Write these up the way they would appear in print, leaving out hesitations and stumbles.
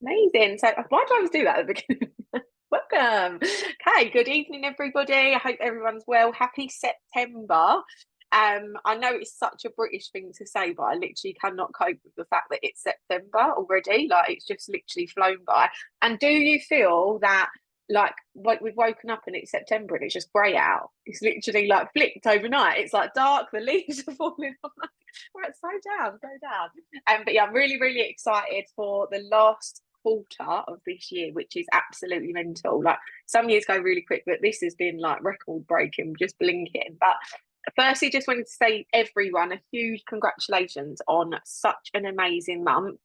Amazing. So why do I always do that at the beginning? Welcome. Okay, good evening, everybody. I hope everyone's well. Happy September. I know it's such a British thing to say, but I literally cannot cope with the fact that it's September already. Like it's just literally flown by. And do you feel that like we've woken up and it's September and it's just grey out? It's literally like flicked overnight. It's like dark, the leaves are falling off. Right, slow down, slow down. But yeah, I'm really, really excited for the last quarter of this year, which is absolutely mental. Like some years go really quick, but this has been like record breaking, just blinking. But firstly, just wanted to say everyone a huge congratulations on such an amazing month.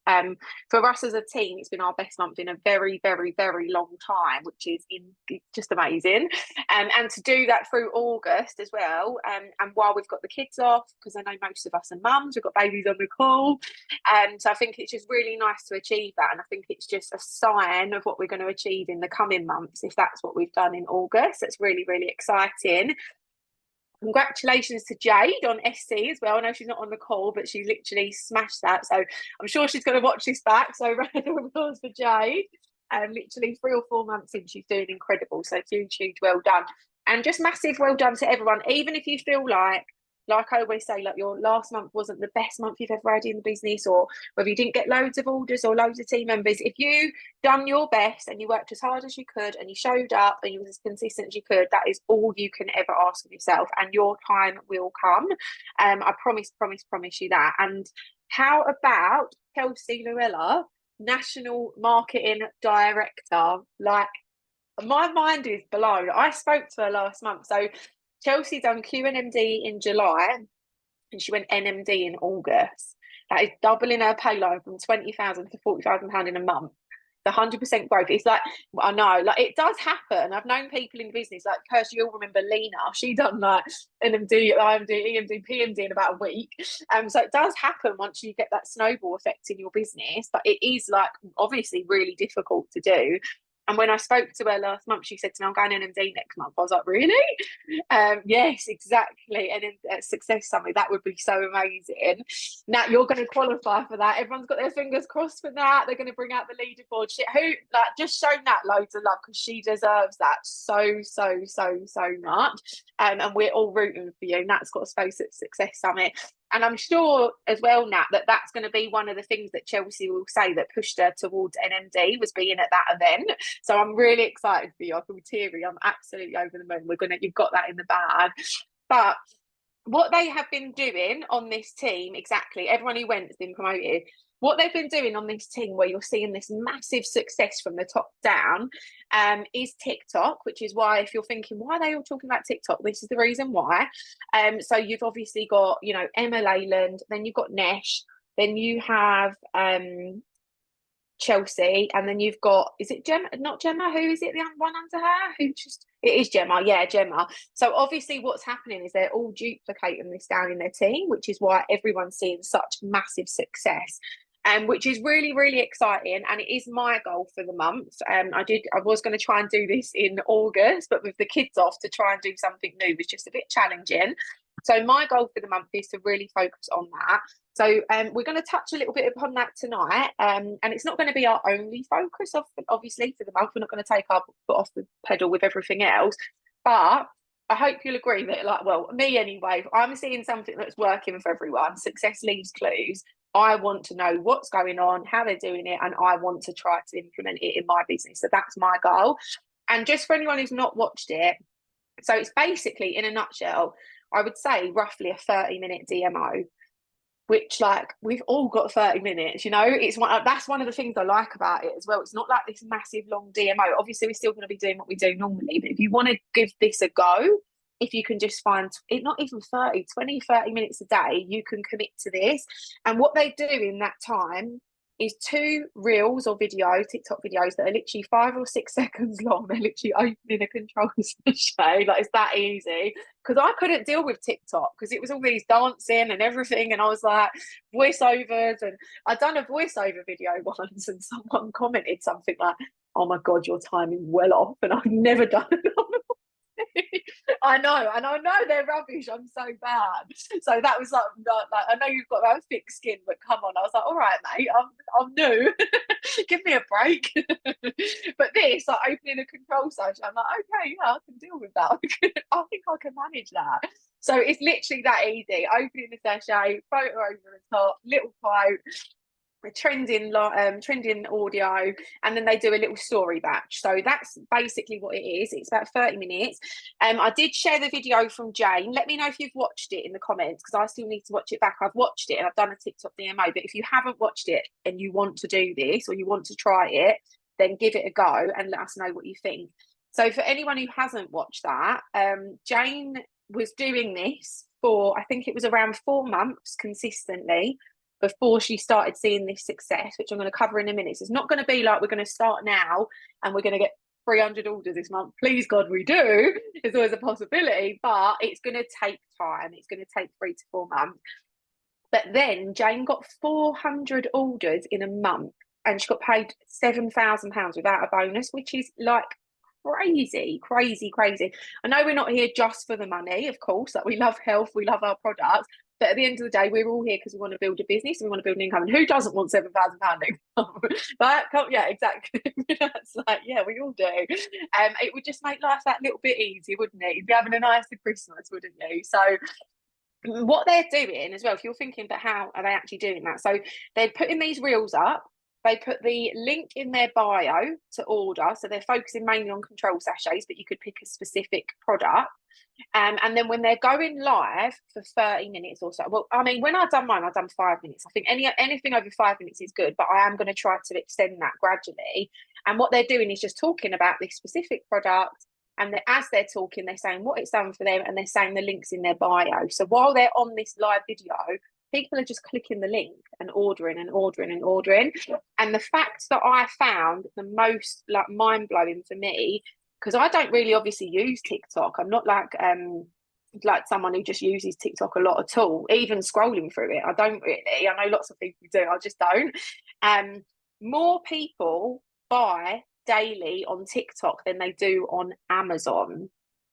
For us as a team, it's been our best month in a very, very, very long time, which is just amazing. And to do that through August as well, and while we've got the kids off, because I know most of us are mums, we've got babies on the call, so I think it's just really nice to achieve that, and I think it's just a sign of what we're going to achieve in the coming months if that's what we've done in August. It's really, really exciting. Congratulations to Jade on SC as well. I know she's not on the call, but she literally smashed that. So I'm sure she's going to watch this back. So round of applause for Jade. Literally 3 or 4 months in, she's doing incredible. So huge, huge well done. And just massive well done to everyone. Even if you feel like I always say, like your last month wasn't the best month you've ever had in the business, or whether you didn't get loads of orders or loads of team members, if you done your best and you worked as hard as you could and you showed up and you was as consistent as you could, that is all you can ever ask of yourself, and your time will come. I promise you that. And how about Chelsea Luella, National Marketing Director? Like my mind is blown. I spoke to her last month. So Chelsea done QNMD in July and she went NMD in August. That is doubling her payload from 20,000 to £40,000 in a month. The 100% growth. It's like, I know, like it does happen. I've known people in business, like Kirsty, you'll remember Lena. She done like NMD, IMD, EMD, PMD in about a week. So it does happen once you get that snowball effect in your business, but it is like obviously really difficult to do. And when I spoke to her last month, she said to me, I'm going NMD next month. I was like, really? Yes, exactly. And in Success Summit, that would be so amazing. Now you're going to qualify for that. Everyone's got their fingers crossed for that. They're going to bring out the leaderboard. Who like just show Nat loads of love because she deserves that so much. And we're all rooting for you. Nat's got a space at Success Summit. And I'm sure as well, Nat, that that's going to be one of the things that Chelsea will say that pushed her towards NMD was being at that event. So I'm really excited for you. I feel teary. I'm absolutely over the moon. You've got that in the bag. But what they have been doing on this team, exactly, everyone who went has been promoted. What they've been doing on this team, where you're seeing this massive success from the top down, is TikTok, which is why if you're thinking, why are they all talking about TikTok? This is the reason why. So you've obviously got, Emma Leyland, then you've got Nesh, then you have Chelsea, and then you've got, is it Gemma? Not Gemma. Who is it? The one under her? It is Gemma. Yeah, Gemma. So obviously, what's happening is they're all duplicating this down in their team, which is why everyone's seeing such massive success. Which is really, really exciting, and it is my goal for the month. I was going to try and do this in August, but with the kids off, to try and do something new was just a bit challenging. So my goal for the month is to really focus on that. So we're going to touch a little bit upon that tonight, and it's not going to be our only focus, obviously, for the month. We're not going to take our foot off the pedal with everything else, but I hope you'll agree that, like, well, me anyway, if I'm seeing something that's working for everyone, success leaves clues. I want to know what's going on, how they're doing it, and I want to try to implement it in my business. So that's my goal. And just for anyone who's not watched it, so it's basically, in a nutshell, I would say roughly a 30-minute DMO, which, like, we've all got 30 minutes, that's one of the things I like about it as well. It's not like this massive long DMO. Obviously, we're still going to be doing what we do normally, but if you want to give this a go, if you can just find it, not even 30 minutes a day, you can commit to this. And what they do in that time is 2 reels or TikTok videos that are literally 5 or 6 seconds long. They're literally opening a control sachet. Like, it's that easy. Because I couldn't deal with TikTok because it was all these dancing and everything. And I was like, voiceovers. And I'd done a voiceover video once and someone commented something like, oh my God, your time is well off. And I've never done it. I know, and I know they're rubbish. I'm so bad. So that was like I know you've got to have thick skin, but come on. I was like, all right, mate, I'm new. Give me a break. But this, like opening a control session, I'm like, okay, yeah, I can deal with that. I think I can manage that. So it's literally that easy. Opening the sachet, photo over the top, little quote, trending audio, and then they do a little story batch. So that's basically what it is. It's about 30 minutes. I did share the video from Jane. Let me know if you've watched it in the comments, because I still need to watch it back. I've watched it and I've done a TikTok DMO, but if you haven't watched it and you want to do this or you want to try it, then give it a go and let us know what you think. So for anyone who hasn't watched that, Jane was doing this for, I think it was around 4 months consistently before she started seeing this success, which I'm going to cover in a minute. So it's not going to be like we're going to start now and we're going to get 300 orders this month. Please God, we do. There's always a possibility, but it's going to take time. It's going to take 3 to 4 months. But then Jane got 400 orders in a month and she got paid £7,000 without a bonus, which is like crazy. I know we're not here just for the money, of course. Like, we love health, we love our products, but at the end of the day, we're all here because we want to build a business and we want to build an income. And who doesn't want £7,000 income? But yeah, exactly. That's like, yeah, we all do. It would just make life that little bit easier, wouldn't it? You'd be having a nicer Christmas, wouldn't you? So what they're doing as well, if you're thinking, but how are they actually doing that? So they're putting these reels up. They put the link in their bio to order. So they're focusing mainly on control sachets, but you could pick a specific product. And then when they're going live for 30 minutes or so, well, I mean, when I've done mine, I've done 5 minutes. I think anything over 5 minutes is good, but I am going to try to extend that gradually. And what they're doing is just talking about this specific product. And as they're talking, they're saying what it's done for them, and they're saying the links in their bio. So while they're on this live video, people are just clicking the link and ordering. And the fact that I found the most like mind-blowing for me, because I don't really obviously use TikTok. I'm not like someone who just uses TikTok a lot at all, even scrolling through it. I don't really. I know lots of people do. I just don't. More people buy daily on TikTok than they do on Amazon.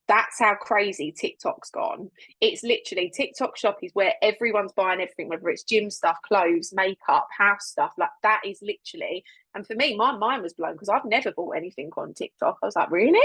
That's how crazy TikTok's gone. It's literally, TikTok shop is where everyone's buying everything, whether it's gym stuff, clothes, makeup, house stuff. Like, that is literally, and for me, my mind was blown because I've never bought anything on TikTok. I was like, really?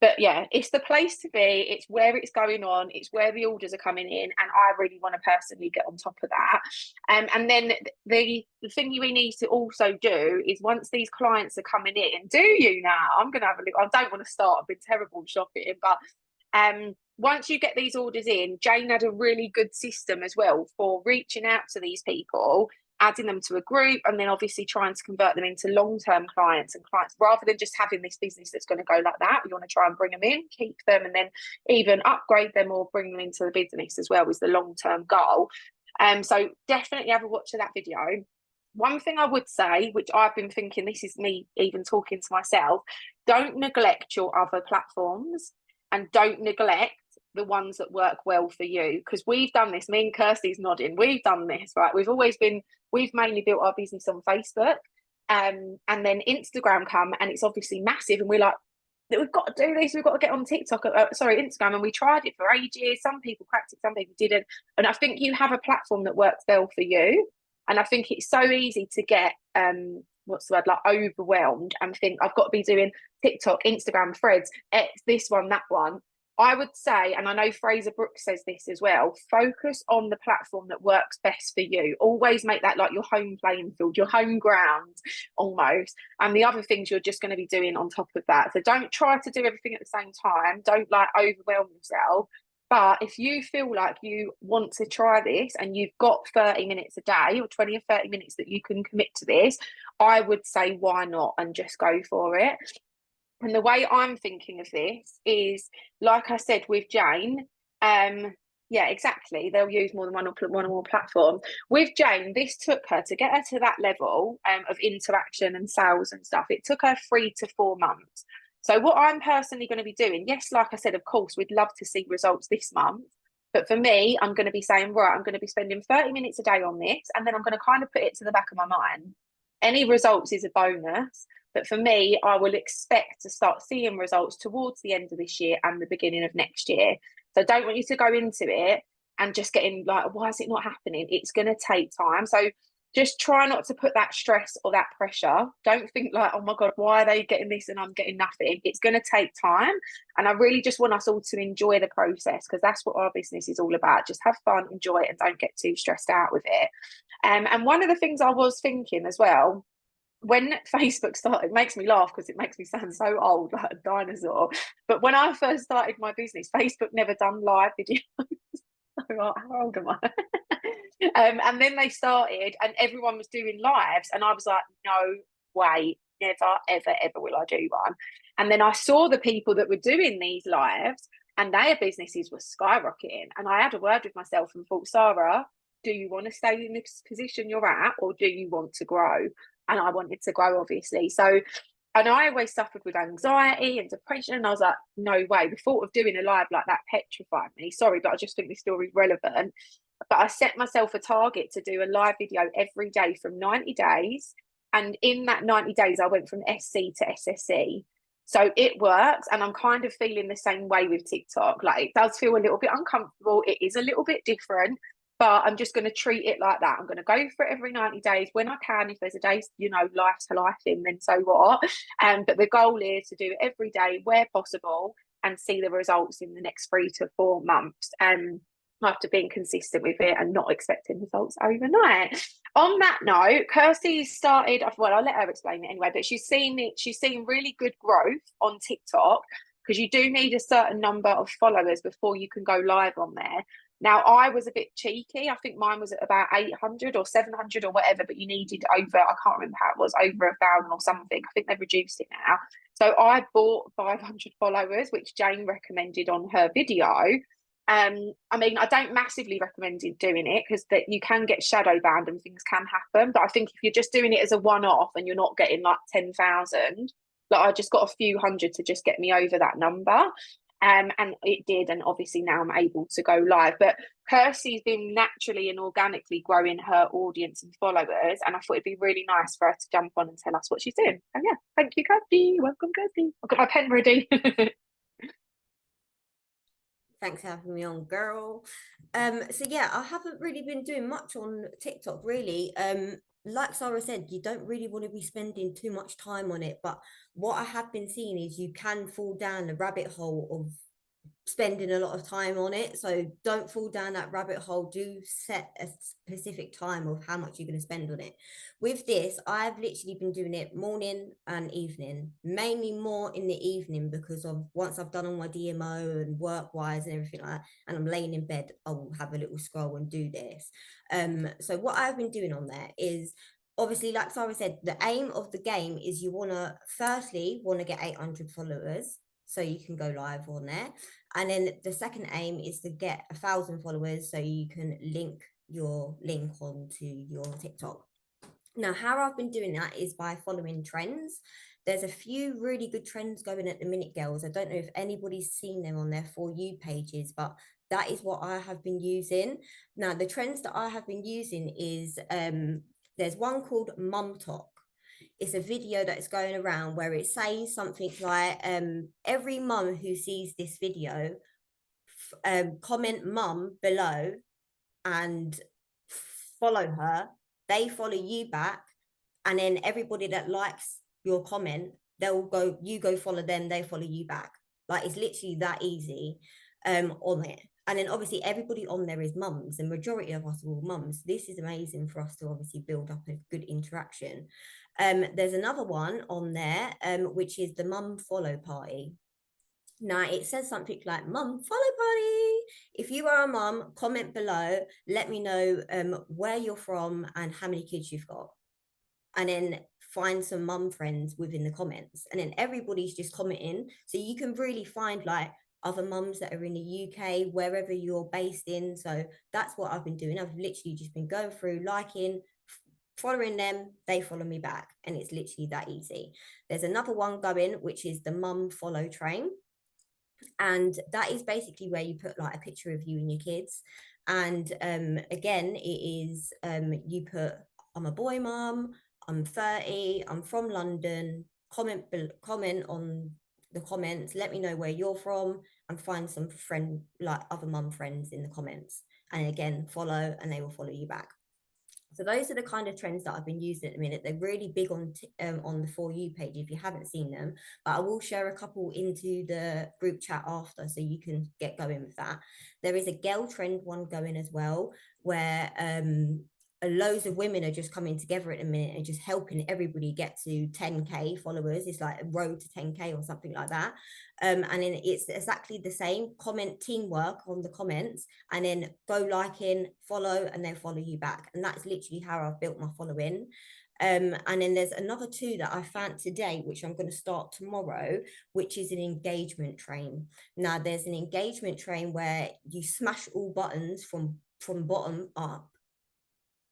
But yeah, it's the place to be. It's where it's going on. It's where the orders are coming in. And I really want to personally get on top of that. And then the thing we need to also do is, once these clients are coming in, do you now? I'm going to have a look. I don't want to start. I've been terrible shopping. But once you get these orders in, Jane had a really good system as well for reaching out to these people, adding them to a group, and then obviously trying to convert them into long-term clients, rather than just having this business that's going to go like that. You want to try and bring them in, keep them, and then even upgrade them or bring them into the business as well, is the long-term goal. So definitely have a watch of that video. One thing I would say, which I've been thinking, this is me even talking to myself, don't neglect your other platforms and don't neglect the ones that work well for you, because we've done this. Me and Kirsty's nodding. We've done this, right? We've mainly built our business on Facebook, and then Instagram come, and it's obviously massive, and we're like, we've got to do this. We've got to get on TikTok, Instagram, and we tried it for ages. Some people cracked it, some people didn't, and I think you have a platform that works well for you. And I think it's so easy to get what's the word, like overwhelmed and think, I've got to be doing TikTok, Instagram, Threads, X, this one, that one. I would say, and I know Fraser Brooks says this as well, focus on the platform that works best for you. Always make that like your home playing field, your home ground almost. And the other things you're just going to be doing on top of that. So don't try to do everything at the same time. Don't like overwhelm yourself. But if you feel like you want to try this and you've got 30 minutes a day or 20 or 30 minutes that you can commit to this, I would say, why not, and just go for it. And the way I'm thinking of this is, like I said with Jane, yeah, exactly. They'll use more than one or more platform. With Jane, this took her, to get her to that level of interaction and sales and stuff, it took her 3 to 4 months. So what I'm personally going to be doing, yes, like I said, of course, we'd love to see results this month. But for me, I'm going to be saying, right, I'm going to be spending 30 minutes a day on this, and then I'm going to kind of put it to the back of my mind. Any results is a bonus. But for me, I will expect to start seeing results towards the end of this year and the beginning of next year. So I don't want you to go into it and just getting like, why is it not happening? It's going to take time. So just try not to put that stress or that pressure. Don't think like, oh my God, why are they getting this and I'm getting nothing? It's going to take time. And I really just want us all to enjoy the process, because that's what our business is all about. Just have fun, enjoy it, and don't get too stressed out with it. And one of the things I was thinking as well, when Facebook started, it makes me laugh because it makes me sound so old, like a dinosaur. But when I first started my business, Facebook never done live videos. How old am I? And then they started, and everyone was doing lives, and I was like, no way, never, ever, ever will I do one. And then I saw the people that were doing these lives, and their businesses were skyrocketing. And I had a word with myself and thought, Sarah, do you want to stay in this position you're at, or do you want to grow? And I wanted to grow, obviously. So, and I always suffered with anxiety and depression. And I was like, no way. The thought of doing a live like that petrified me. Sorry, but I just think this story is relevant. But I set myself a target to do a live video every day from 90 days. And in that 90 days, I went from SC to SSC. So it works. And I'm kind of feeling the same way with TikTok. Like, it does feel a little bit uncomfortable. It is a little bit different, but I'm just going to treat it like that. I'm going to go for it every 90 days when I can. If there's a day, you know, life to life in, then so what? But the goal is to do it every day where possible and see the results in the next 3 to 4 months. After being consistent with it and not expecting results overnight. On that note, Kirsty started, well, I'll let her explain it anyway, but she's seen really good growth on TikTok, because you do need a certain number of followers before you can go live on there. Now, I was a bit cheeky. I think mine was at about 800 or 700 or whatever, but you needed over, I can't remember how it was, over 1,000 or something. I think they've reduced it now. So I bought 500 followers, which Jane recommended on her video. I mean, I don't massively recommend doing it, because that you can get shadow banned and things can happen. But I think if you're just doing it as a one-off and you're not getting like 10,000, like I just got a few hundred to just get me over that number. And it did, and obviously now I'm able to go live. But Kirsty's been naturally and organically growing her audience and followers, and I thought it'd be really nice for her to jump on and tell us what she's doing. So yeah, thank you, Kirsty. Welcome, Kirsty. I've got my pen ready. Thanks for having me on, girl. So yeah, I haven't really been doing much on TikTok, really. Like Sarah said, you don't really want to be spending too much time on it. But what I have been seeing is you can fall down the rabbit hole of spending a lot of time on it. So don't fall down that rabbit hole. Do set a specific time of how much you're going to spend on it. With this, I've literally been doing it morning and evening, mainly more in the evening, because of once I've done all my DMO and work wise and everything like that, and I'm laying in bed, I'll have a little scroll and do this. So what I've been doing on there is, obviously, like Sarah said, the aim of the game is you want to get 800 followers so you can go live on there. And then the second aim is to get 1,000 followers so you can link your link onto your TikTok. Now, how I've been doing that is by following trends. There's a few really good trends going at the minute, girls. I don't know if anybody's seen them on their For You pages, but that is what I have been using. Now, the trends that I have been using is there's one called Mum Talk. It's a video that's going around where it says something like, every mum who sees this video, comment mum below and follow her. They follow you back, and then everybody that likes your comment, you go follow them, they follow you back. Like, it's literally that easy on it. And then obviously everybody on there is mums, and majority of us are all mums. This is amazing for us to obviously build up a good interaction. There's another one on there, which is the mum follow party. Now, it says something like, mum follow party. If you are a mum, comment below, let me know where you're from and how many kids you've got. And then find some mum friends within the comments. And then everybody's just commenting. So you can really find like other mums that are in the UK, wherever you're based in. So that's what I've been doing. I've literally just been going through, liking, following them, they follow me back. And it's literally that easy. There's another one going, which is the mum follow train. And that is basically where you put like a picture of you and your kids. And again, it is you put, I'm a boy mum, I'm 30, I'm from London, comment on the comments, let me know where you're from, and find some like other mum friends in the comments. And again, follow, and they will follow you back. So those are the kind of trends that I've been using at the minute. They're really big on the For You page if you haven't seen them. But I will share a couple into the group chat after, so you can get going with that. There is a girl trend one going as well, where loads of women are just coming together at the minute and just helping everybody get to 10k followers. It's like a road to 10k or something like that. And then it's exactly the same, comment teamwork on the comments, and then go like in, follow, and then follow you back. And that's literally how I've built my following. And then there's another two that I found today, which I'm going to start tomorrow, which is an engagement train. Now there's an engagement train where you smash all buttons from bottom up,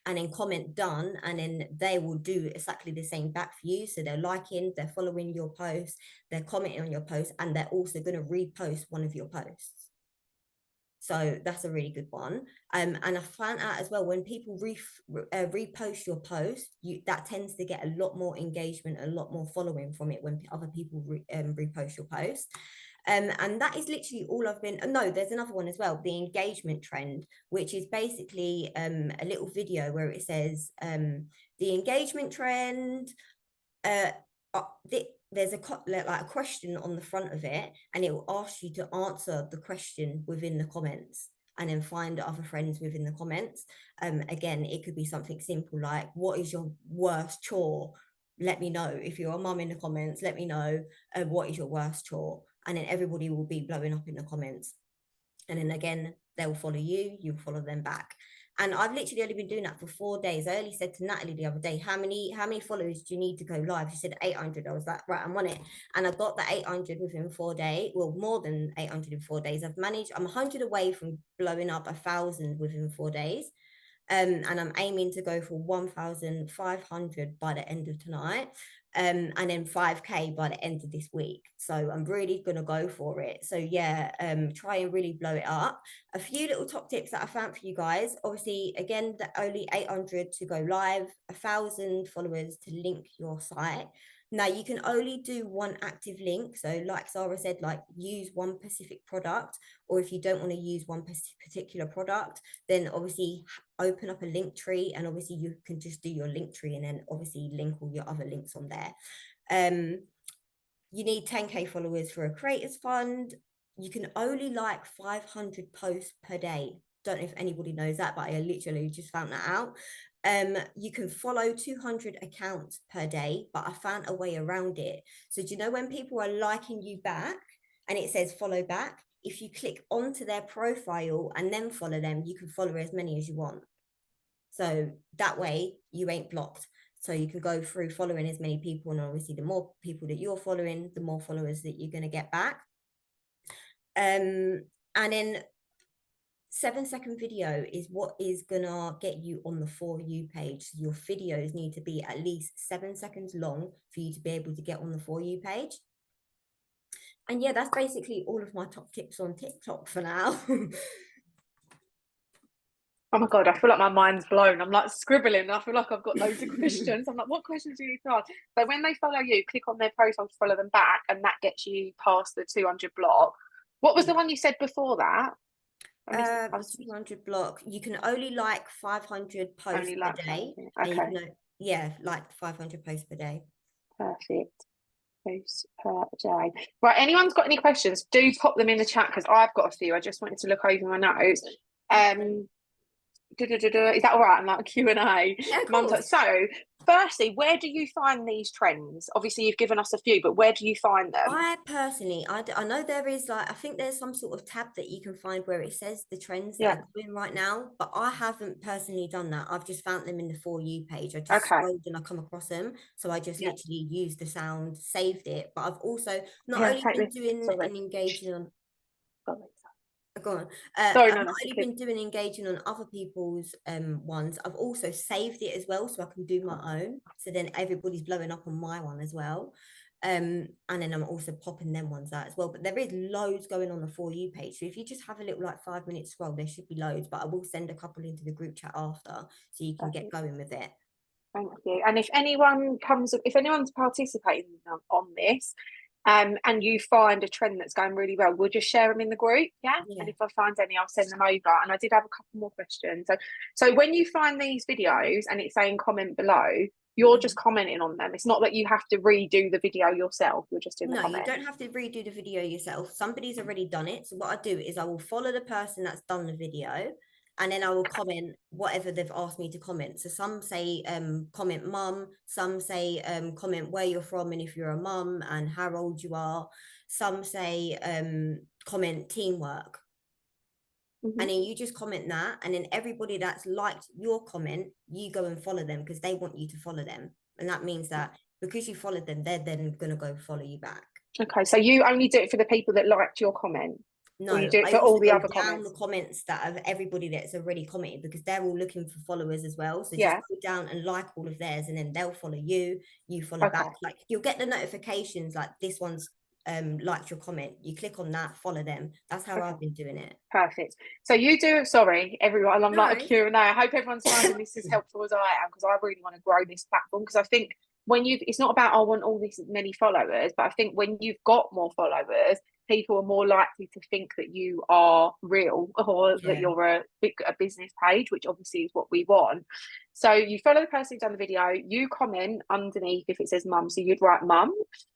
and then comment done, and then they will do exactly the same back for you. So they're liking, they're following your post, they're commenting on your post, and they're also going to repost one of your posts. So that's a really good one. And I found out as well, when people repost your post, that tends to get a lot more engagement, a lot more following from it when other people repost your post. And that is literally all I've been. No, there's another one as well, the engagement trend, which is basically a little video where it says the engagement trend. There's a question on the front of it, and it will ask you to answer the question within the comments, and then find other friends within the comments. Again, it could be something simple like, what is your worst chore? Let me know. If you're a mum in the comments, let me know what is your worst chore, and then everybody will be blowing up in the comments. And then again, they'll follow you, you'll follow them back. And I've literally only been doing that for 4 days. I only said to Natalie the other day, how many followers do you need to go live? She said 800. I was like, right, I'm on it. And I got the 800 within 4 days. Well, more than 800 in 4 days. I'm 100 away from blowing up 1,000 within 4 days. And I'm aiming to go for 1,500 by the end of tonight. And then 5k by the end of this week. So I'm really gonna go for it. So yeah, try and really blow it up. A few little top tips that I found for you guys. Obviously, again, the only 800 to go live, 1,000 followers to link your site. Now you can only do one active link. So like Sarah said, like use one specific product, or if you don't want to use one particular product, then obviously open up a link tree, and obviously you can just do your link tree and then obviously link all your other links on there. You need 10k followers for a creators fund. You can only like 500 posts per day. Don't know if anybody knows that, but I literally just found that out. You can follow 200 accounts per day, but I found a way around it. So do you know when people are liking you back and it says follow back, if you click onto their profile and then follow them, you can follow as many as you want. So that way you ain't blocked. So you can go through following as many people, and obviously the more people that you're following, the more followers that you're going to get back. And then 7-second video is what is gonna get you on the For You page. So your videos need to be at least 7 seconds long for you to be able to get on the For You page. And yeah, that's basically all of my top tips on TikTok for now. Oh my God, I feel like my mind's blown. I'm like scribbling. I feel like I've got loads of questions. I'm like, what questions do you need to ask? So when they follow you, click on their profile to follow them back, and that gets you past the 200 block. What was the one you said before that? The 200 block, you can only like 500 posts per day. Okay. Yeah, like 500 posts per day. Perfect. Posts per day. Right, anyone's got any questions, do pop them in the chat, because I've got a few. I just wanted to look over my notes. Is that all right? I'm like a Q&A. Yeah, so firstly, where do you find these trends? Obviously you've given us a few, but where do you find them? I personally, I know there is like, I think there's some sort of tab that you can find where it says the trends that are going right now, but I haven't personally done that. I've just found them in the For You page. I just scrolled and I come across them, so I just literally used the sound, saved it. But I've also not only been doing and engaging on go on. I've not only been doing engaging on other people's ones, I've also saved it as well, so I can do my own. So then everybody's blowing up on my one as well. And then I'm also popping them ones out as well. But there is loads going on the For You page. So if you just have a little like 5-minute scroll, there should be loads. But I will send a couple into the group chat after, so you can get going with it. Thank you. And if anyone's participating on this, and you find a trend that's going really well, we'll just share them in the group, yeah? Yeah. And if I find any, I'll send them over. And I did have a couple more questions. So when you find these videos and it's saying comment below, you're just commenting on them. It's not that you have to redo the video yourself. You're just in the No, you comments. don't have to redo the video yourself. Somebody's already done it. So what I do is I will follow the person that's done the video, and then I will comment whatever they've asked me to comment. So some say comment mum, some say comment where you're from and if you're a mum and how old you are. Some say comment teamwork. And then you just comment that, and then everybody that's liked your comment, you go and follow them because they want you to follow them. And that means that because you followed them, they're then going to go follow you back. Okay, so you only do it for the people that liked your comment? No, or you do it I for also all the go other down comments? the comments that of everybody that's already commented because they're all looking for followers as well. So Yeah. just go down and like all of theirs, and then they'll follow you. You follow back. Like you'll get the notifications like this one's liked your comment. You click on that, follow them. That's how I've been doing it. Perfect. So you do, sorry, everyone, I'm No like a worries. Q&A. I hope everyone's finding this as helpful as I am, because I really want to grow this platform, because I think it's not about, I want all these many followers, but I think when you've got more followers, people are more likely to think that you are real, or that you're a business page, which obviously is what we want. So you follow the person who's done the video, you comment underneath if it says mum, so you'd write mum,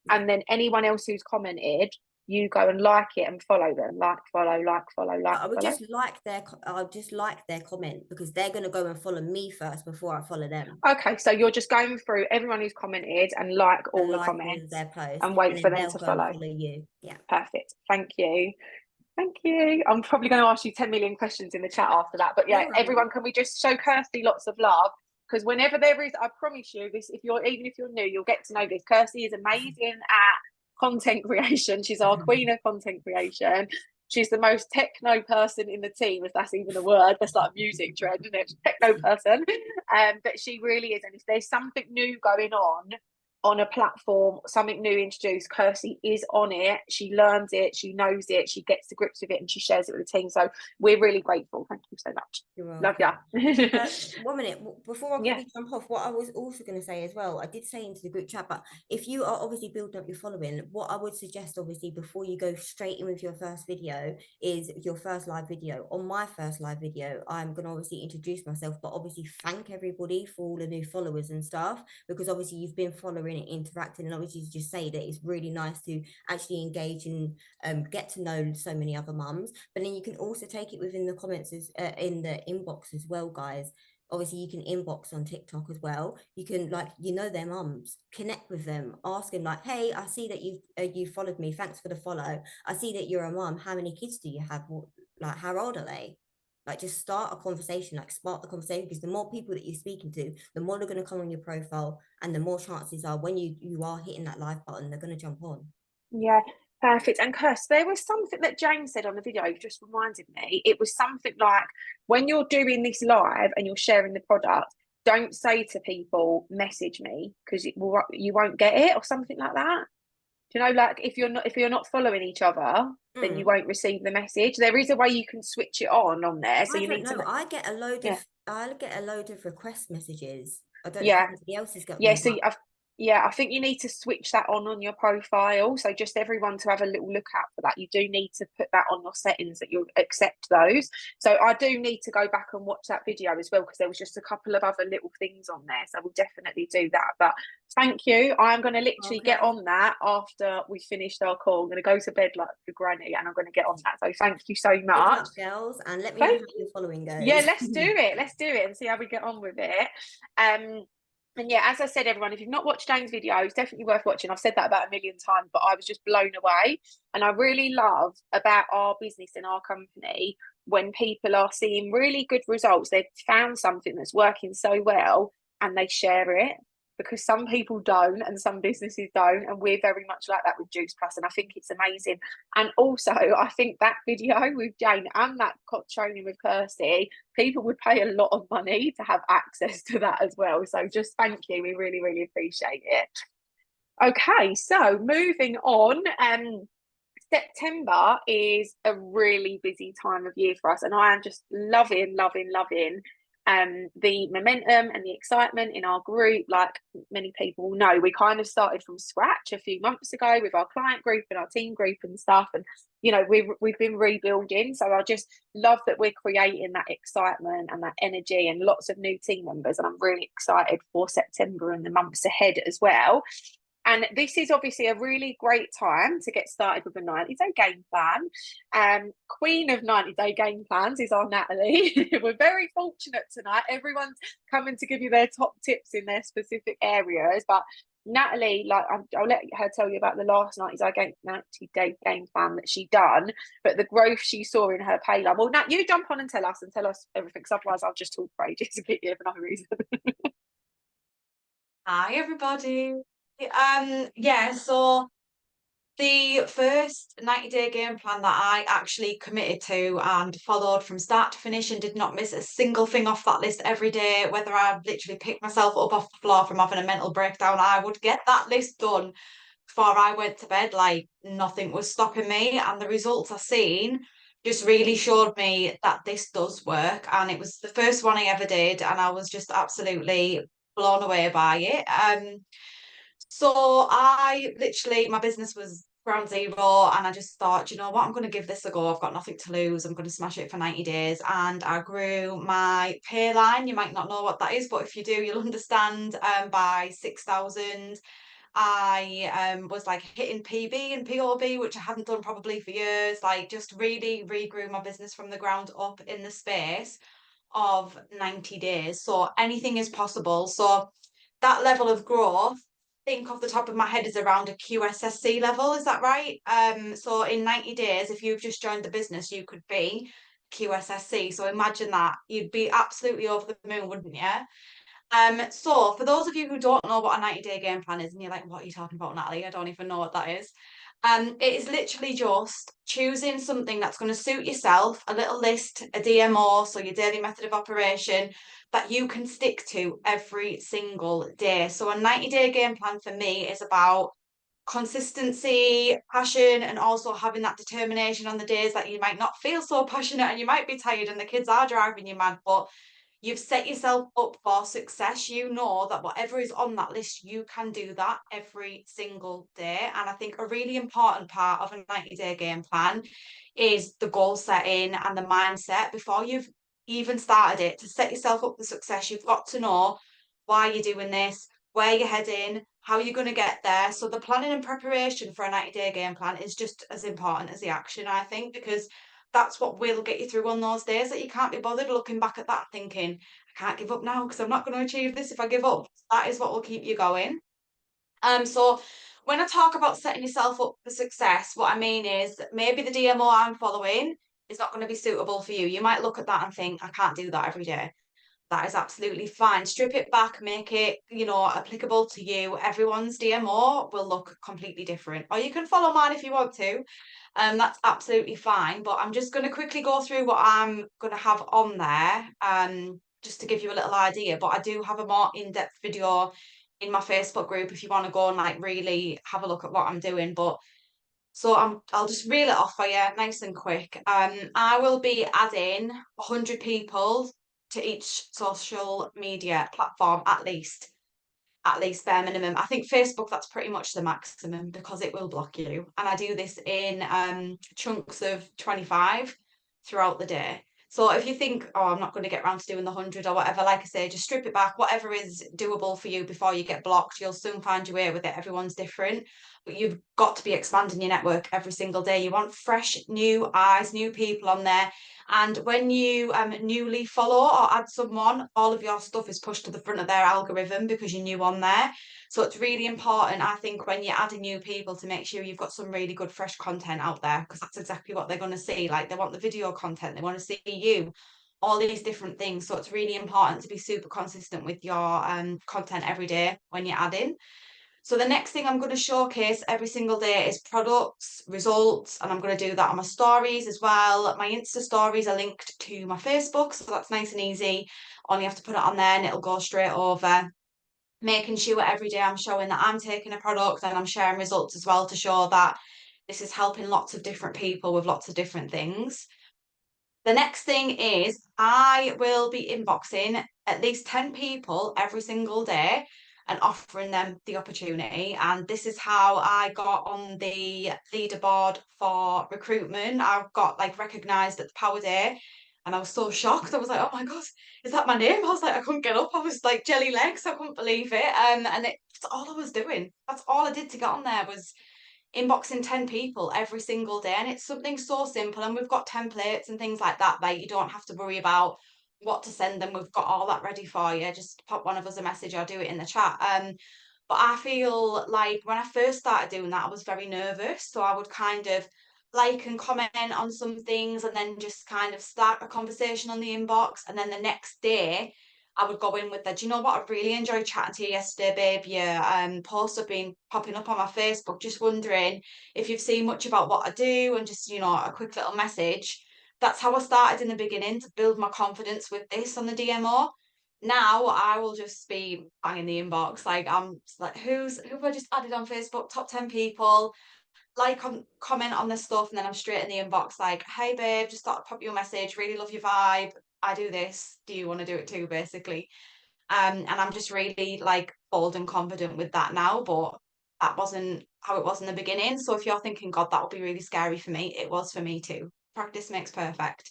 and then anyone else who's commented, you go and like it and follow them, follow. I would just like their comment because they're going to go and follow me first before I follow them. Okay, so you're just going through everyone who's commented and like all the comments, all of their posts, and wait for them to follow. You. Yeah, perfect. Thank you. I'm probably going to ask you 10 million questions in the chat after that, but yeah, everyone, can we just show Kirsty lots of love? Because whenever there is, I promise you this, even if you're new, you'll get to know this. Kirsty is amazing at content creation. She's our queen of content creation. She's the most techno person in the team, if that's even a word. That's like a music trend, isn't it? Techno person. But she really is. And if there's something new going on a platform, something new introduced, Kirsty is on it. She learns it, she knows it, she gets to grips with it, and she shares it with the team. So we're really grateful. Thank you so much. Love ya. 1 minute before I quickly jump off, what I was also going to say as well, I did say into the group chat, but if you are obviously building up your following, what I would suggest obviously before you go straight in with your first video is your first live video. On my first live video, I'm going to obviously introduce myself, but obviously thank everybody for all the new followers and stuff, because obviously you've been following it, interacting, and obviously just say that it's really nice to actually engage and get to know so many other mums. But then you can also take it within the comments in the inbox as well, guys. Obviously you can inbox on TikTok as well. You can, like, their mums, connect with them, ask them like, hey, I see that you've followed me, thanks for the follow, I see that you're a mum, how many kids do you have, like how old are they? Like just start a conversation, like spark the conversation, because the more people that you're speaking to, the more they're going to come on your profile, and the more chances are when you are hitting that live button, they're going to jump on. Yeah, perfect. And Kirst, there was something that Jane said on the video, you just reminded me. It was something like, when you're doing this live and you're sharing the product, don't say to people, message me, because you won't get it, or something like that. Do you know, like if you're not following each other, then you won't receive the message. There is a way you can switch it on there. So you need to. I get a load of request messages. I don't know if anybody else has got them. So I think you need to switch that on your profile. So just everyone to have a little look out for that. You do need to put that on your settings that you'll accept those. So I do need to go back and watch that video as well, because there was just a couple of other little things on there. So we'll definitely do that. But thank you. I'm going to literally get on that after we finished our call. I'm going to go to bed like the granny, and I'm going to get on that. So thank you so much. Good luck, girls, and let me know how your following goes. Yeah, let's do it. Let's do it and see how we get on with it. And yeah, as I said, everyone, if you've not watched Jane's video, it's definitely worth watching. I've said that about a million times, but I was just blown away. And I really love about our business and our company when people are seeing really good results. They've found something that's working so well and they share it, because some people don't and some businesses don't, and we're very much like that with Juice Plus, and I think it's amazing. And also I think that video with Jane and that training with Kirsty, people would pay a lot of money to have access to that as well. So just thank you, we really, really appreciate it. Okay, so moving on, September is a really busy time of year for us, and I am just loving the momentum and the excitement in our group, like many people know, we kind of started from scratch a few months ago with our client group and our team group and stuff. And, you know, we've been rebuilding. So I just love that we're creating that excitement and that energy and lots of new team members. And I'm really excited for September and the months ahead as well. And this is obviously a really great time to get started with a 90-day game plan. Queen of 90-day game plans is our Natalie. We're very fortunate tonight. Everyone's coming to give you their top tips in their specific areas. But Natalie, like I'll let her tell you about the last 90-day game plan that she done, but the growth she saw in her pay line. Well, Nat, you jump on and tell us everything, because otherwise I'll just talk for ages and get you for no reason. Hi everybody. Yeah, so the first 90-day game plan that I actually committed to and followed from start to finish and did not miss a single thing off that list every day, whether I literally picked myself up off the floor from having a mental breakdown, I would get that list done before I went to bed. Like nothing was stopping me, and the results I seen just really showed me that this does work. And it was the first one I ever did, and I was just absolutely blown away by it. So I literally, my business was ground zero, and I just thought, you know what, I'm going to give this a go. I've got nothing to lose. I'm going to smash it for 90 days. And I grew my pay line. You might not know what that is, but if you do, you'll understand, by 6,000. I was like hitting PB and POB, which I hadn't done probably for years, like just really regrew my business from the ground up in the space of 90 days. So anything is possible. So that level of growth, I think off the top of my head, is around a QSSC level. Is that right? So in 90 days, if you've just joined the business, you could be QSSC. So imagine that. You'd be absolutely over the moon, wouldn't you? So for those of you who don't know what a 90-day game plan is, and you're like, what are you talking about, Natalie? I don't even know what that is. It is literally just choosing something that's going to suit yourself, a little list, a DMO, so your daily method of operation, that you can stick to every single day. So a 90-day game plan for me is about consistency, passion, and also having that determination on the days that you might not feel so passionate and you might be tired and the kids are driving you mad, but you've set yourself up for success. You know that whatever is on that list, you can do that every single day. And I think a really important part of a 90-day game plan is the goal setting and the mindset before you've even started it. To set yourself up for success, you've got to know why you're doing this, where you're heading, how you're going to get there. So the planning and preparation for a 90-day game plan is just as important as the action, I think, because that's what will get you through on those days that you can't be bothered looking back at that thinking, I can't give up now because I'm not going to achieve this if I give up. That is what will keep you going. So when I talk about setting yourself up for success, what I mean is maybe the DMO I'm following is not going to be suitable for you. You might look at that and think, I can't do that every day. That is absolutely fine. Strip it back, make it, applicable to you. Everyone's DMO will look completely different. Or you can follow mine if you want to. That's absolutely fine. But I'm just going to quickly go through what I'm going to have on there, just to give you a little idea. But I do have a more in-depth video in my Facebook group if you want to go and like really have a look at what I'm doing. But so I'll just reel it off for you nice and quick. I will be adding 100 people to each social media platform at least bare minimum. I think Facebook, that's pretty much the maximum because it will block you. And I do this in chunks of 25 throughout the day. So if you think, oh, I'm not going to get around to doing the 100 or whatever, like I say, just strip it back. Whatever is doable for you before you get blocked, you'll soon find your way with it. Everyone's different, but you've got to be expanding your network every single day. You want fresh, new eyes, new people on there. And when you newly follow or add someone, all of your stuff is pushed to the front of their algorithm because you're new on there. So it's really important, I think, when you're adding new people to make sure you've got some really good fresh content out there, because that's exactly what they're going to see. Like they want the video content, they want to see you, all these different things. So it's really important to be super consistent with your content every day when you're adding. So the next thing I'm going to showcase every single day is products, results, and I'm going to do that on my stories as well. My Insta stories are linked to my Facebook, so that's nice and easy. Only have to put it on there and it'll go straight over. Making sure every day I'm showing that I'm taking a product and I'm sharing results as well to show that this is helping lots of different people with lots of different things. The next thing is I will be inboxing at least 10 people every single day and offering them the opportunity. And this is how I got on the leaderboard for recruitment. I got like recognized at the Power Day and I was so shocked. I was like, oh my God, is that my name? I was like, I couldn't get up. I was like jelly legs. I couldn't believe it. And it's all I was doing. That's all I did to get on there was inboxing 10 people every single day. And it's something so simple. And we've got templates and things like that. Like you don't have to worry about what to send them. We've got all that ready for you. Just pop one of us a message or do it in the chat. But I feel like when I first started doing that, I was very nervous. So I would kind of like and comment on some things and then just kind of start a conversation on the inbox. And then the next day, I would go in with that. Do you know what? I really enjoyed chatting to you yesterday, babe. Your posts have been popping up on my Facebook. Just wondering if you've seen much about what I do and just, a quick little message. That's how I started in the beginning to build my confidence with this on the DMO. Now I will just be banging the inbox. Like I'm like, who have I just added on Facebook? Top 10 people, comment on this stuff, and then I'm straight in the inbox like, hey babe, just thought I'd pop you a message, really love your vibe. I do this. Do you want to do it too, basically? And I'm just really like bold and confident with that now, but that wasn't how it was in the beginning. So if you're thinking, God, that would be really scary for me, it was for me too. Practice makes perfect.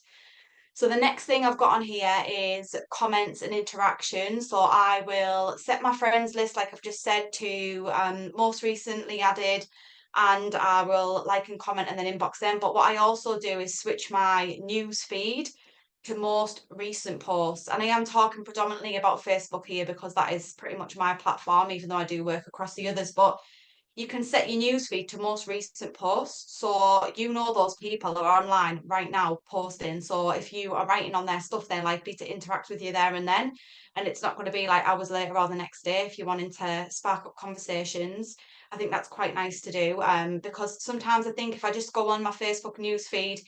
So the next thing I've got on here is comments and interaction. So I will set my friends list, like I've just said, to most recently added, and I will like and comment and then inbox them. But what I also do is switch my news feed to most recent posts. And I am talking predominantly about Facebook here because that is pretty much my platform, even though I do work across the others. But you can set your newsfeed to most recent posts. So those people are online right now posting. So if you are writing on their stuff, they're likely to interact with you there and then. And it's not going to be like hours later or the next day if you're wanting to spark up conversations. I think that's quite nice to do. Because sometimes I think if I just go on my Facebook newsfeed,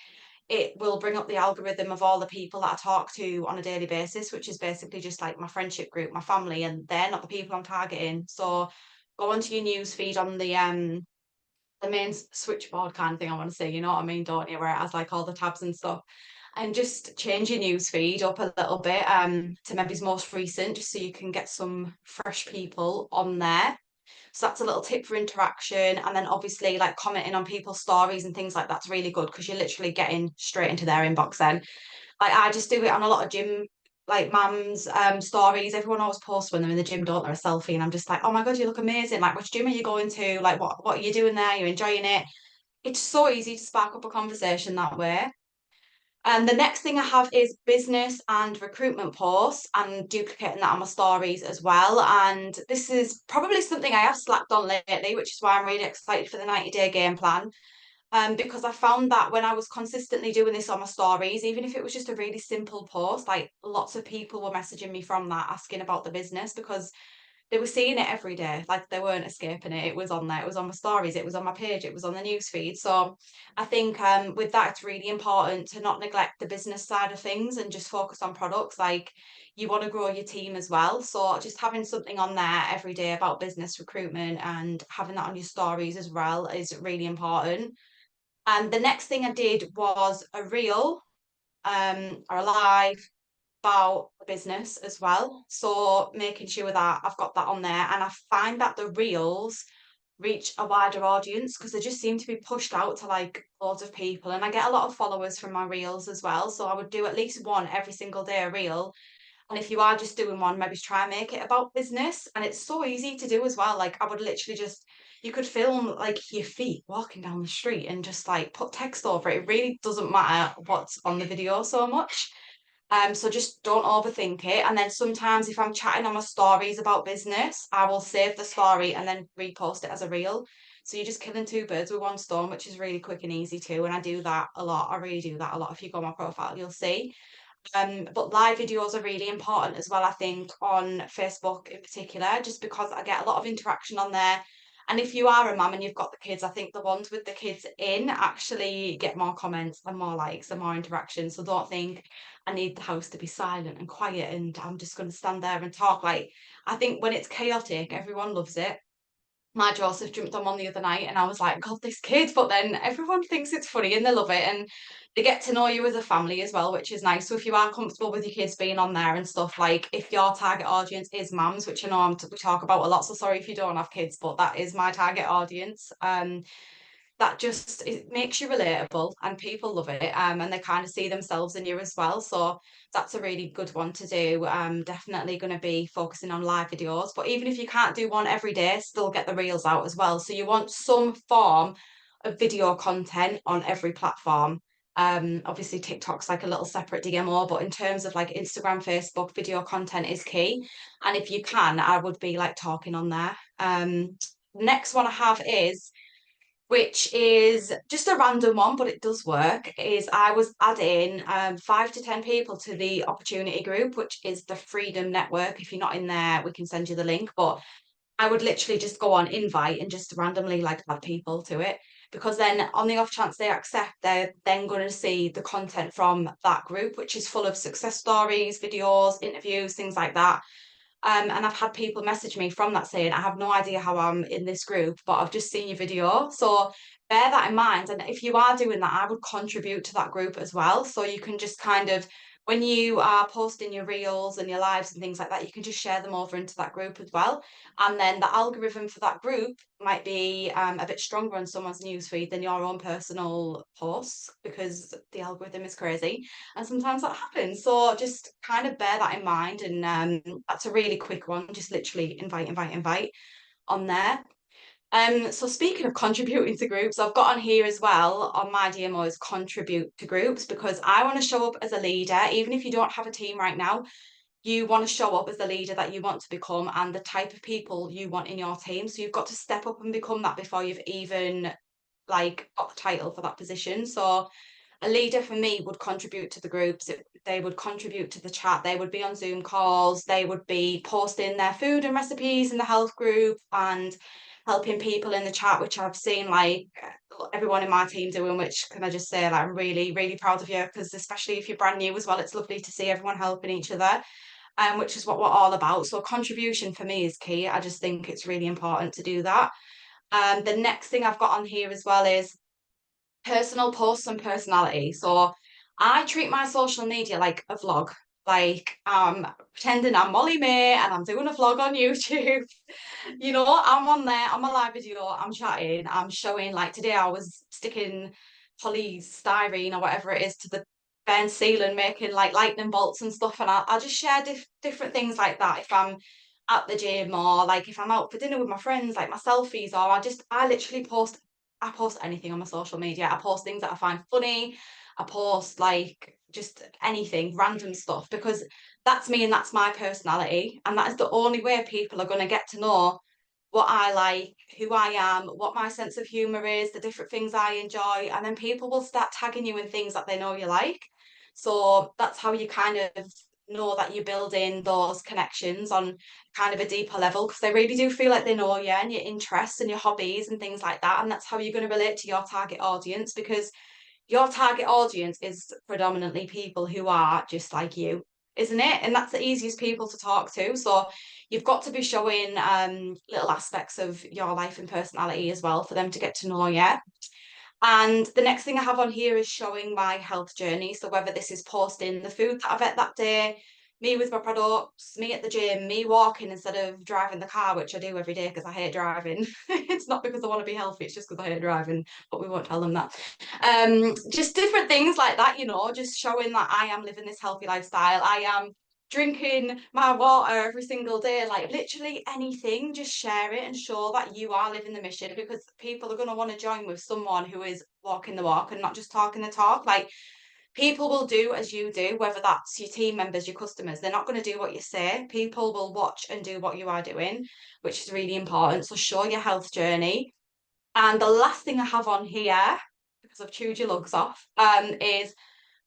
it will bring up the algorithm of all the people that I talk to on a daily basis, which is basically just like my friendship group, my family, and they're not the people I'm targeting. So go onto your news feed on the main switchboard kind of thing, I want to say, you know what I mean, don't you? Where it has like all the tabs and stuff. And just change your news feed up a little bit to maybe most recent, just so you can get some fresh people on there. So that's a little tip for interaction. And then obviously like commenting on people's stories and things like that's really good because you're literally getting straight into their inbox then. Like I just do it on a lot of gym like mums stories. Everyone always posts when they're in the gym, don't they, a selfie, and I'm just like, oh my God, you look amazing. Like which gym are you going to? Like what are you doing there? You're enjoying it. It's so easy to spark up a conversation that way. And the next thing I have is business and recruitment posts and duplicating that on my stories as well. And this is probably something I have slacked on lately, which is why I'm really excited for the 90-day game plan. Because I found that when I was consistently doing this on my stories, even if it was just a really simple post, like lots of people were messaging me from that asking about the business because they were seeing it every day, like they weren't escaping it. It was on there, it was on my stories, it was on my page, it was on the news feed. So I think with that, it's really important to not neglect the business side of things and just focus on products. Like you want to grow your team as well. So just having something on there every day about business recruitment and having that on your stories as well is really important. And the next thing I did was a reel or a live about the business as well. So making sure that I've got that on there. And I find that the reels reach a wider audience because they just seem to be pushed out to like loads of people. And I get a lot of followers from my reels as well. So I would do at least one every single day, a reel. And if you are just doing one, maybe try and make it about business. And it's so easy to do as well. Like I would literally just, you could film like your feet walking down the street and just like put text over it. It really doesn't matter what's on the video so much. So just don't overthink it. And then sometimes if I'm chatting on my stories about business, I will save the story and then repost it as a reel. So you're just killing two birds with one stone, which is really quick and easy too. And I do that a lot. I really do that a lot. If you go on my profile, you'll see. But live videos are really important as well, I think, on Facebook in particular, just because I get a lot of interaction on there. And if you are a mum and you've got the kids, I think the ones with the kids in actually get more comments and more likes and more interaction. So don't think I need the house to be silent and quiet and I'm just going to stand there and talk. Like, I think when it's chaotic, everyone loves it. my Joseph jumped on one the other night, and I was like, God, this kid. But then everyone thinks it's funny and they love it, and they get to know you as a family as well, which is nice. So if you are comfortable with your kids being on there and stuff, like if your target audience is mums, which I know we talk about a lot, so sorry if you don't have kids, but that is my target audience. That just, it makes you relatable and people love it, and they kind of see themselves in you as well. So that's a really good one to do. Definitely going to be focusing on live videos, but even if you can't do one every day, still get the reels out as well. So you want some form of video content on every platform. Obviously TikTok's like a little separate DMO, but in terms of like Instagram, Facebook, video content is key. And if you can, I would be like talking on there. Next one I have is, which is just a random one, but it does work, is I was adding 5 to 10 people to the opportunity group, which is the Freedom Network. If you're not in there, we can send you the link, but I would literally just go on invite and just randomly like add people to it, because then on the off chance they accept, they're then going to see the content from that group, which is full of success stories, videos, interviews, things like that. And I've had people message me from that saying, I have no idea how I'm in this group, but I've just seen your video. So bear that in mind. And if you are doing that, I would contribute to that group as well. So you can just kind of, when you are posting your reels and your lives and things like that, you can just share them over into that group as well. And then the algorithm for that group might be a bit stronger on someone's newsfeed than your own personal posts, because the algorithm is crazy and sometimes that happens. So just kind of bear that in mind, and that's a really quick one. Just literally invite on there. So speaking of contributing to groups, I've got on here as well on my DMOs, contribute to groups, because I want to show up as a leader. Even if you don't have a team right now, you want to show up as the leader that you want to become and the type of people you want in your team. So you've got to step up and become that before you've even like got the title for that position. So a leader for me would contribute to the groups. They would contribute to the chat. They would be on Zoom calls. They would be posting their food and recipes in the health group and helping people in the chat, which I've seen like everyone in my team doing, which can I just say, like, I'm really, really proud of you, because especially if you're brand new as well, it's lovely to see everyone helping each other, which is what we're all about. So contribution for me is key. I just think it's really important to do that. The next thing I've got on here as well is personal posts and personality. So I treat my social media like a vlog. Like pretending I'm Molly-Mae and I'm doing a vlog on YouTube. You know, I'm on there, I'm a live video, I'm chatting, I'm showing, like today I was sticking polystyrene or whatever it is to the bent ceiling, making like lightning bolts and stuff, and I just share different things like that if I'm at the gym, or like if I'm out for dinner with my friends, like my selfies, or I literally post, I post anything on my social media. I post things that I find funny. I post like just anything, random stuff, because that's me and that's my personality. And that is the only way people are going to get to know what I like, who I am, what my sense of humour is, the different things I enjoy. And then people will start tagging you in things that they know you like. So that's how you kind of know that you're building those connections on kind of a deeper level, because they really do feel like they know you and your interests and your hobbies and things like that. And that's how you're going to relate to your target audience, because your target audience is predominantly people who are just like you, isn't it? And that's the easiest people to talk to. So you've got to be showing little aspects of your life and personality as well for them to get to know you. And the next thing I have on here is showing my health journey. So whether this is posting the food that I've ate that day, me with my products, me at the gym, me walking instead of driving the car, which I do every day because I hate driving. It's not because I want to be healthy, it's just because I hate driving, but we won't tell them that. Just different things like that, you know, just showing that I am living this healthy lifestyle. I am drinking my water every single day, like literally anything, just share it and show that you are living the mission, because people are going to want to join with someone who is walking the walk and not just talking the talk. Like, people will do as you do, whether that's your team members, your customers. They're not going to do what you say. People will watch and do what you are doing, which is really important. So show your health journey. And the last thing I have on here, because I've chewed your lugs off, is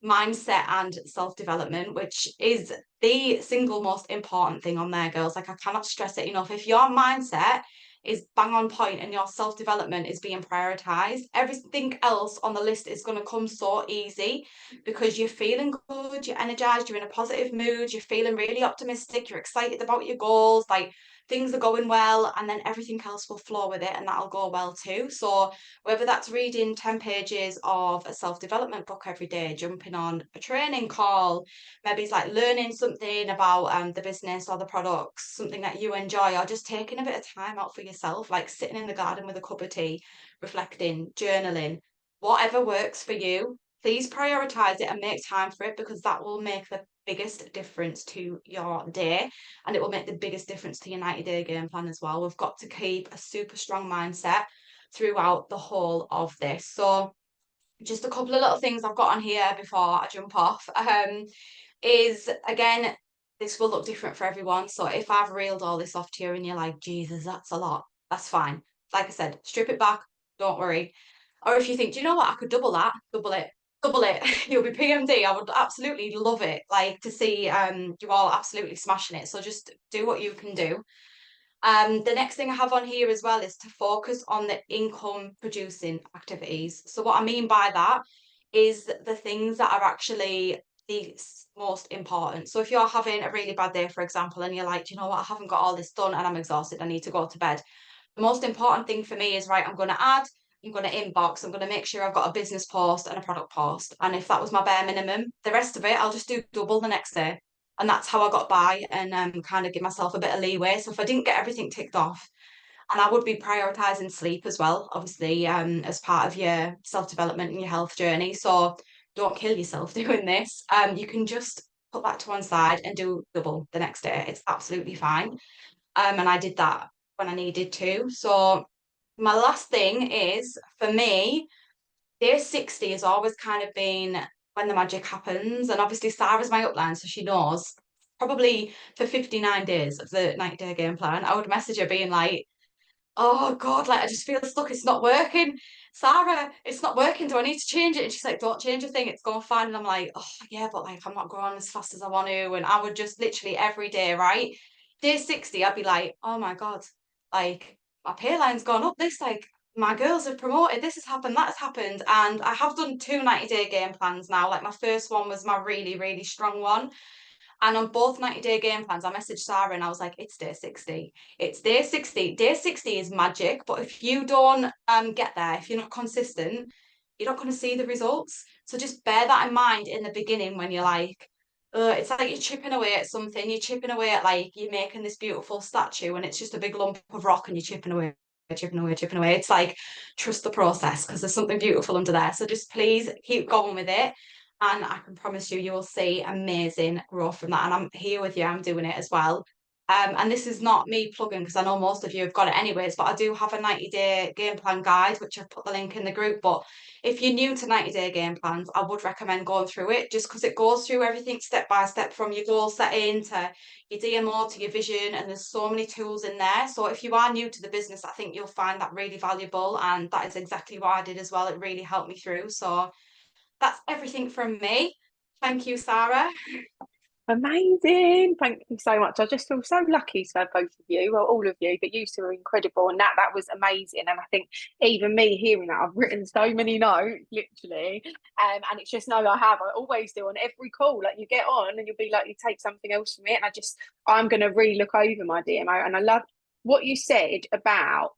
mindset and self-development, which is the single most important thing on there, girls. Like, I cannot stress it enough. If your mindset is bang on point and your self-development is being prioritized, everything else on the list is going to come so easy, because you're feeling good, you're energized, you're in a positive mood, you're feeling really optimistic, you're excited about your goals. Like, things are going well, and then everything else will flow with it and that'll go well too. So whether that's reading 10 pages of a self-development book every day, jumping on a training call, maybe it's like learning something about the business or the products, something that you enjoy, or just taking a bit of time out for yourself, like sitting in the garden with a cup of tea, reflecting, journaling, whatever works for you, please prioritize it and make time for it, because that will make the biggest difference to your day, and it will make the biggest difference to your 90-day game plan as well. We've got to keep a super strong mindset throughout the whole of this. So just a couple of little things I've got on here before I jump off is, again, this will look different for everyone. So if I've reeled all this off to you and you're like, Jesus, that's a lot, that's fine. Like I said, strip it back, don't worry. Or if you think, do you know what, I could double that, double it. Double it. You'll be PMD. I would absolutely love it, like to see you all absolutely smashing it. So just do what you can do. The next thing I have on here as well is to focus on the income producing activities. So what I mean by that is the things that are actually the most important. So if you're having a really bad day, for example, and you're like, do you know what, I haven't got all this done and I'm exhausted, I need to go to bed. The most important thing for me is, right, I'm going to add, I'm going to inbox, I'm going to make sure I've got a business post and a product post. And if that was my bare minimum, the rest of it, I'll just do double the next day. And that's how I got by, and kind of give myself a bit of leeway. So if I didn't get everything ticked off, and I would be prioritizing sleep as well, obviously, as part of your self-development and your health journey. So don't kill yourself doing this. You can just put that to one side and do double the next day. It's absolutely fine. And I did that when I needed to. So my last thing is, for me, day 60 has always kind of been when the magic happens. And obviously Sarah's my upline, so she knows. Probably for 59 days of the 90-day game plan, I would message her being like, oh God, like I just feel stuck, it's not working. Sarah, it's not working. Do I need to change it? And she's like, don't change a thing, it's going fine. And I'm like, oh yeah, but like I'm not growing as fast as I want to. And I would just literally every day, right? Day 60, I'd be like, oh my God, like my pay line's gone up this, like my girls have promoted, this has happened, that has happened. And I have done 2 90-day game plans now. Like my first one was my really, really strong one. And on both 90-day game plans, I messaged Sarah and I was like, it's day 60. It's day 60. Day 60 is magic. But if you don't get there, if you're not consistent, you're not going to see the results. So just bear that in mind in the beginning when you're like, it's like you're chipping away at something. You're chipping away at, like, you're making this beautiful statue and it's just a big lump of rock and you're chipping away, chipping away, chipping away. It's like, trust the process, because there's something beautiful under there. So just please keep going with it. And I can promise you, you will see amazing growth from that. And I'm here with you, I'm doing it as well. And this is not me plugging, because I know most of you have got it anyways, but I do have a 90-day game plan guide, which I've put the link in the group. But if you're new to 90-day game plans, I would recommend going through it, just because it goes through everything step by step, from your goal setting to your DMO to your vision. And there's so many tools in there. So if you are new to the business, I think you'll find that really valuable. And that is exactly what I did as well. It really helped me through. So that's everything from me. Thank you, Sarah. Amazing. Thank you so much. I just feel so lucky to have both of you, well, all of you, but you two are incredible. And that was amazing. And I think even me hearing that, I've written so many notes, literally. And it's just, no, I always do on every call. Like, you get on and you'll be like, you take something else from it. And I'm going to really look over my DMO. And I love what you said about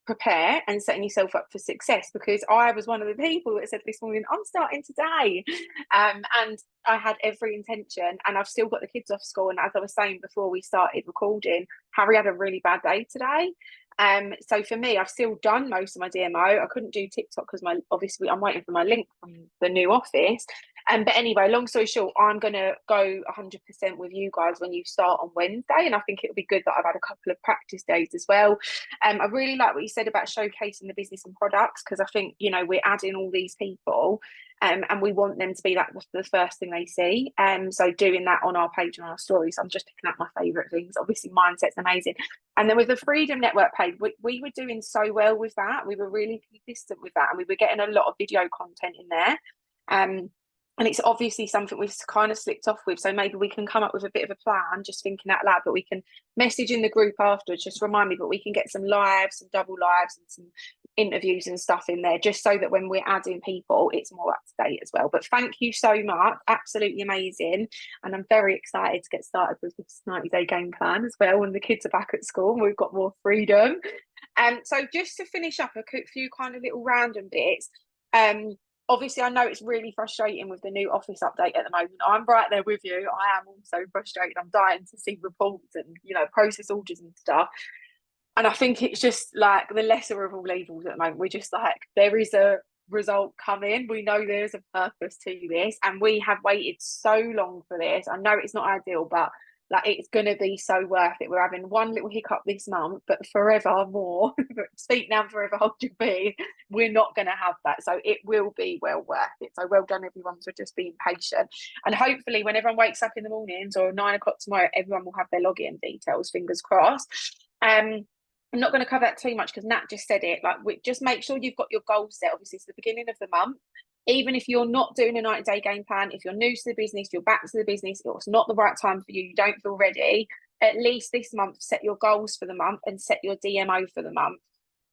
prepare and setting yourself up for success, because I was one of the people that said this morning, I'm starting today, and I had every intention, and I've still got the kids off school. And as I was saying before we started recording, Harry had a really bad day today. So for me, I've still done most of my DMO. I couldn't do TikTok because obviously I'm waiting for my link from the new office. But anyway, long story short, I'm gonna go 100% with you guys when you start on Wednesday, and I think it'll be good that I've had a couple of practice days as well. I really like what you said about showcasing the business and products, because I think, we're adding all these people, and we want them to be like the first thing they see. So doing that on our page and on our stories, I'm just picking up my favourite things. Obviously, mindset's amazing. And then with the Freedom Network page, we were doing so well with that. We were really consistent with that, and we were getting a lot of video content in there. And it's obviously something we've kind of slipped off with. So maybe we can come up with a bit of a plan, just thinking out loud, but we can message in the group afterwards, just remind me, but we can get some lives, some double lives, and some interviews and stuff in there, just so that when we're adding people, it's more up to date as well. But thank you so much, absolutely amazing, and I'm very excited to get started with this 90-day game plan as well when the kids are back at school and we've got more freedom. So just to finish up, a few kind of little random bits. Obviously, I know it's really frustrating with the new office update at the moment. I'm right there with you. I am also frustrated. I'm dying to see reports and, you know, process orders and stuff. And I think it's just like the lesser of all evils at the moment. We're just like, there is a result coming. We know there's a purpose to this, and we have waited so long for this. I know it's not ideal, but like it's going to be so worth it. We're having one little hiccup this month, but forever more. Speak now, forever hold your peace. We're not going to have that. So it will be well worth it. So well done, everyone, for just being patient. And hopefully when everyone wakes up in the mornings or 9 o'clock tomorrow, everyone will have their login details, fingers crossed. I'm not going to cover that too much because Nat just said it. Like, just make sure you've got your goals set. Obviously, it's the beginning of the month. Even if you're not doing a 90-day game plan, if you're new to the business, you're back to the business, it's not the right time for you, you don't feel ready, at least this month, set your goals for the month and set your DMO for the month.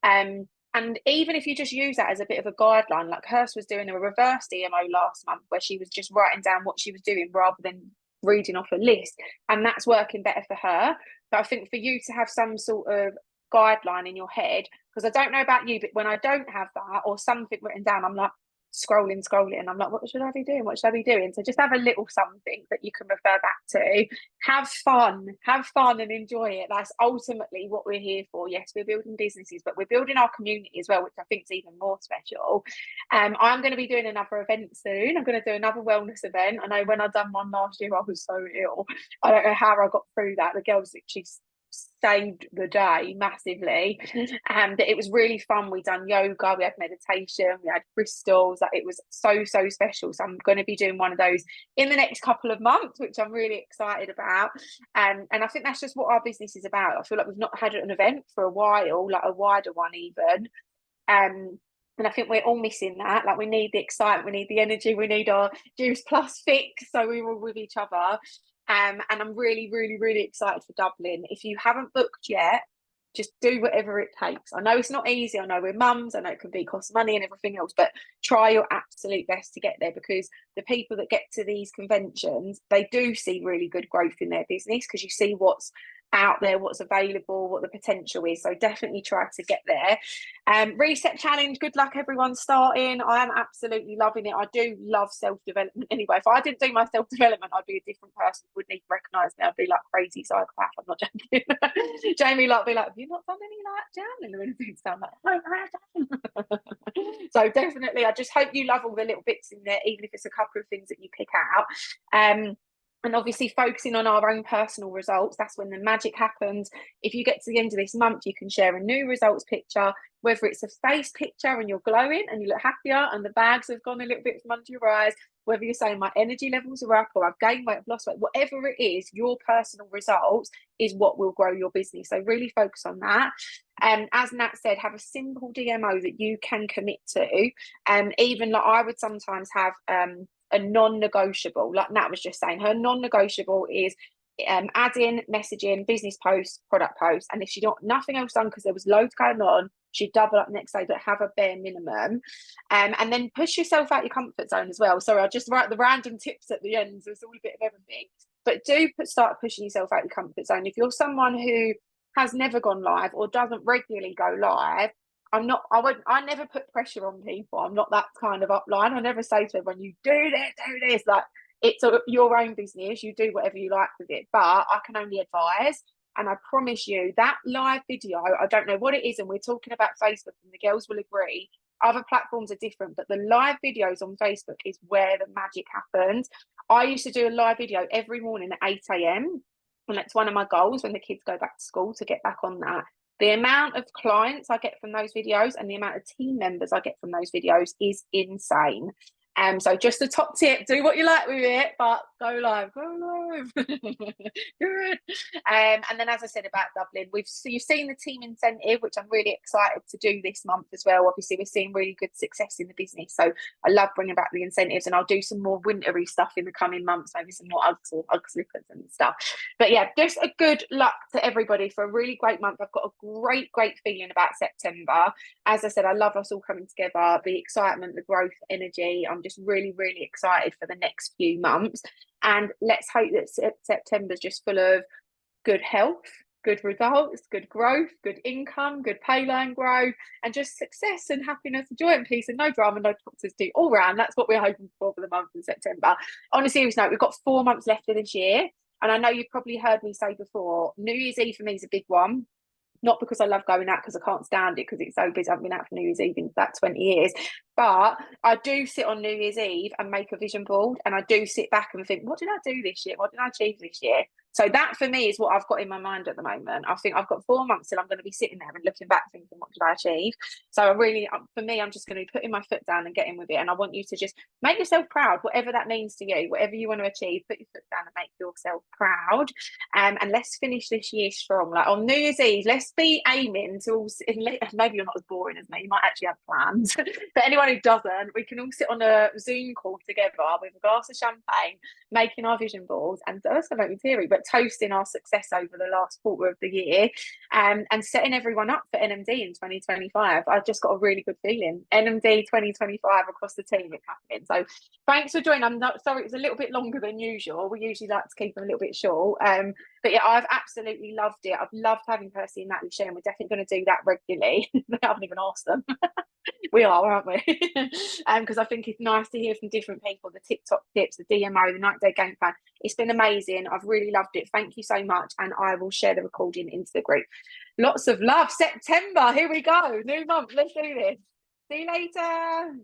And even if you just use that as a bit of a guideline, like Hurst was doing a reverse DMO last month where she was just writing down what she was doing rather than reading off a list. And that's working better for her. But I think for you to have some sort of guideline in your head, because I don't know about you, but when I don't have that or something written down, I'm like scrolling and I'm like, what should I be doing, so just have a little something that you can refer back to. Have fun and enjoy it. That's ultimately what we're here for. Yes, we're building businesses, but we're building our community as well, which I think is even more special. I'm going to be doing another event soon. I'm going to do another wellness event. I know when I done one last year I was so ill. I don't know how I got through that. The girls literally saved the day massively, and it was really fun. We done yoga, we had meditation, we had crystals. It was so special. So I'm going to be doing one of those in the next couple of months, which I'm really excited about. And I think that's just what our business is about. I feel like we've not had an event for a while, like a wider one even. And I think we're all missing that. Like, we need the excitement, we need the energy, we need our Juice Plus fix, so we're all with each other. And I'm really excited for Dublin. If you haven't booked yet, just do whatever it takes. I know it's not easy. I know we're mums. I know it can be cost money and everything else, but try your absolute best to get there, because the people that get to these conventions, they do see really good growth in their business, because you see what's out there, what's available, what the potential is. So definitely try to get there. Reset challenge, good luck everyone starting. I am absolutely loving it. I do love self-development anyway. If I didn't do my self-development, I'd be a different person, wouldn't even recognise me. I'd be like crazy psychopath. I'm not joking. Jamie like be like, have you not done any like journaling or anything? So I'm like, no. So definitely, I just hope you love all the little bits in there, even if it's a couple of things that you pick out. And obviously focusing on our own personal results, that's when the magic happens. If you get to the end of this month, you can share a new results picture, whether it's a face picture and you're glowing and you look happier and the bags have gone a little bit from under your eyes, whether you're saying my energy levels are up or I've gained weight, I've lost weight, whatever it is, your personal results is what will grow your business. So really focus on that. And as Nat said, have a simple DMO that you can commit to. Even like I would sometimes have a non-negotiable, like Nat was just saying, her non-negotiable is add-in, messaging, business posts, product posts. And if she got nothing else done because there was loads going on, she'd double up next day, but have a bare minimum. And then push yourself out your comfort zone as well. Sorry, I'll just write the random tips at the end, so it's all a bit of everything. But do start pushing yourself out your comfort zone. If you're someone who has never gone live or doesn't regularly go live, I never put pressure on people. I'm not that kind of upline. I never say to everyone, you do this. Like, it's your own business. You do whatever you like with it. But I can only advise. And I promise you that live video, I don't know what it is. And we're talking about Facebook, and the girls will agree. Other platforms are different, but the live videos on Facebook is where the magic happens. I used to do a live video every morning at 8 a.m. And that's one of my goals when the kids go back to school, to get back on that. The amount of clients I get from those videos and the amount of team members I get from those videos is insane. So just a top tip, do what you like with it, but go live. Good. And then, as I said about Dublin, you've seen the team incentive, which I'm really excited to do this month as well. Obviously, we're seeing really good success in the business, so I love bringing back the incentives, and I'll do some more wintery stuff in the coming months, maybe some more Uggs or Ugg slippers and stuff. But yeah, just a good luck to everybody for a really great month. I've got a great feeling about September. As I said, I love us all coming together, the excitement, the growth, energy. I'm just really excited for the next few months, and let's hope that September's just full of good health, good results, good growth, good income, good pay line growth, and just success and happiness and joy and peace and no drama, no toxicity all round. That's what we're hoping for the month of September. On a serious note, we've got 4 months left of this year, and I know you've probably heard me say before, New Year's Eve for me is a big one. Not because I love going out, because I can't stand it, because it's so busy. I've been out for New Year's Eve in about 20 years. But I do sit on New Year's Eve and make a vision board, and I do sit back and think, what did I do this year? What did I achieve this year? So that for me is what I've got in my mind at the moment. I think I've got 4 months till I'm going to be sitting there and looking back thinking, what did I achieve? So for me, I'm just going to be putting my foot down and getting with it. And I want you to just make yourself proud, whatever that means to you, whatever you want to achieve, put your foot down and make yourself proud. And let's finish this year strong. Like on New Year's Eve, let's be aiming to all, maybe you're not as boring as me, you might actually have plans. But anyone who doesn't, we can all sit on a Zoom call together with a glass of champagne, making our vision boards, and also make me teary, but toasting our success over the last quarter of the year, and setting everyone up for NMD in 2025. I've just got a really good feeling. NMD 2025 across the team, it's happening. So thanks for joining. I'm not sorry, it's a little bit longer than usual. We usually like to keep them a little bit short. But yeah, I've absolutely loved it. I've loved having Kirsty and Natalie share, and we're definitely going to do that regularly. I haven't even asked them. We are, aren't we? Because I think it's nice to hear from different people, the TikTok tips, the DMO, the 90-day game plan. It's been amazing. I've really loved it. Thank you so much. And I will share the recording into the group. Lots of love. September, here we go. New month. Let's do this. See you later.